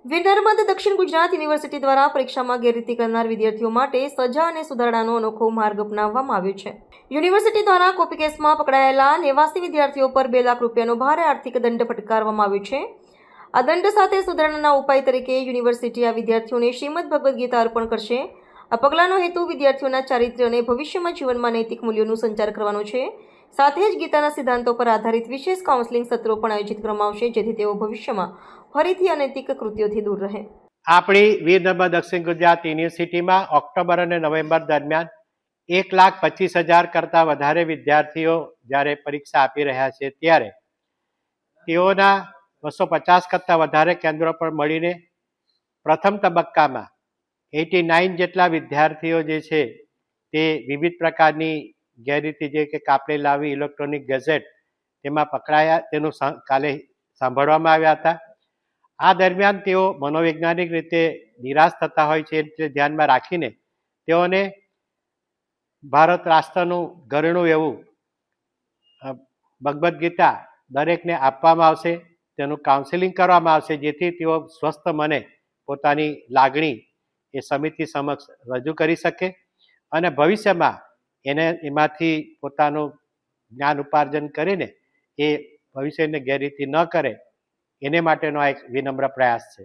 વિનર્મદ દક્ષિણ ગુજરાત યુનિવર્સિટી દ્વારા પરીક્ષામાં ગેરરીતિ કરનાર વિદ્યાર્થીઓ માટે સજા અને સુધારણાનો અનોખો માર્ગ અપનાવવામાં આવ્યો છે। યુનિવર્સિટી દ્વારા કોપી કેસમાં પકડાયેલા 89 વિદ્યાર્થીઓ પર 2 લાખ રૂપિયાનો ભારે આર્થિક દંડ ફટકારવામાં આવ્યો છે। આ દંડ સાથે સુધારણાના ઉપાય તરીકે યુનિવર્સિટી આ વિદ્યાર્થીઓને શ્રીમદ ભગવદ્ ગીતા અર્પણ કરશે। આ પગલાંનો હેતુ વિદ્યાર્થીઓના ચારિત્ર્ય અને ભવિષ્યમાં જીવનમાં નૈતિક મૂલ્યોનું સંચાર કરવાનો છે। સાથે જ ગીતાના સિદ્ધાંતો પર આધારિત વિશેષ કાઉન્સેલિંગ સત્રો પણ આયોજિત કરવામાં આવશે, જેથી તેઓ ભવિષ્યમાં ફરીથી અનૈતિક કૃત્યોથી દૂર રહે। આપણી વીરનર્મદ દક્ષિણ ગુજરાત યુનિવર્સિટીમાં ઓક્ટોબર અને નવેમ્બર દરમિયાન 1,25,000 કરતાં વધારે વિદ્યાર્થીઓ જ્યારે પરીક્ષા આપી રહ્યા છે, ત્યારે તેઓના 250 કરતાં વધારે કેન્દ્રો પર મળીને પ્રથમ તબક્કામાં 89 જેટલા વિદ્યાર્થીઓ જે છે તે વિવિધ પ્રકારની ગેરરીતિ જે કે કાપડી લાવી ઇલેક્ટ્રોનિક ગેઝેટ તેમાં પકડાયા, તેનું કાલે સાંભળવામાં આવ્યા હતા। આ દરમિયાન તેઓ મનોવૈજ્ઞાનિક રીતે નિરાશ થતા હોય છે, એટલે ધ્યાનમાં રાખીને તેઓને ભારત રાષ્ટ્રનું ઘરેણું એવું ભગવદ્ ગીતા દરેકને આપવામાં આવશે, તેનું કાઉન્સેલિંગ કરવામાં આવશે, જેથી તેઓ સ્વસ્થ મને પોતાની લાગણી એ સમિતિ સમક્ષ રજૂ કરી શકે અને ભવિષ્યમાં એમાંથી પોતાનું જ્ઞાન ઉપાર્જન કરીને એ ભવિષ્યને ગેરરીતિ ન કરે, એને માટેનો આ એક વિનમ્ર પ્રયાસ છે।